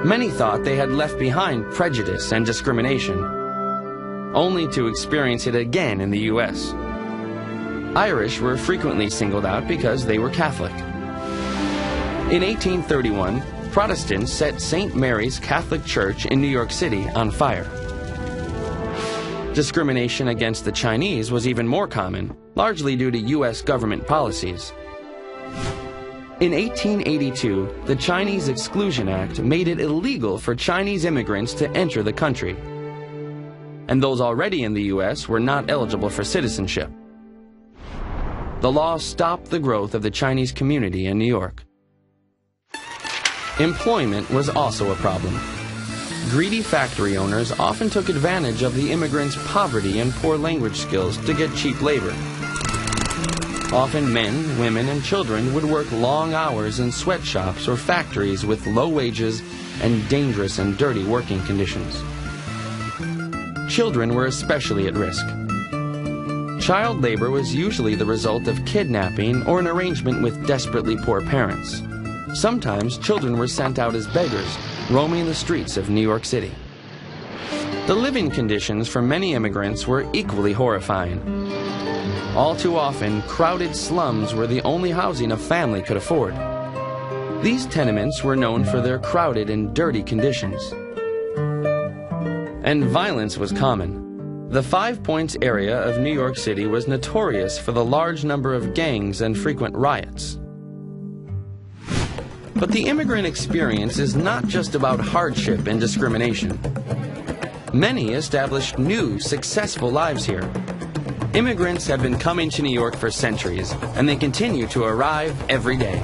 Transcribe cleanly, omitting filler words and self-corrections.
Many thought they had left behind prejudice and discrimination, only to experience it again in the U.S. Irish were frequently singled out because they were Catholic. In 1831, Protestants set St. Mary's Catholic Church in New York City on fire. Discrimination against the Chinese was even more common, largely due to U.S. government policies. In 1882, the Chinese Exclusion Act made it illegal for Chinese immigrants to enter the country, and those already in the U.S. were not eligible for citizenship. The law stopped the growth of the Chinese community in New York. Employment was also a problem. Greedy factory owners often took advantage of the immigrants' poverty and poor language skills to get cheap labor. Often men, women, and children would work long hours in sweatshops or factories with low wages and dangerous and dirty working conditions. Children were especially at risk. Child labor was usually the result of kidnapping or an arrangement with desperately poor parents. Sometimes children were sent out as beggars, roaming the streets of New York City. The living conditions for many immigrants were equally horrifying. All too often, crowded slums were the only housing a family could afford. These tenements were known for their crowded and dirty conditions. And violence was common. The Five Points area of New York City was notorious for the large number of gangs and frequent riots. But the immigrant experience is not just about hardship and discrimination. Many established new, successful lives here. Immigrants have been coming to New York for centuries, and they continue to arrive every day.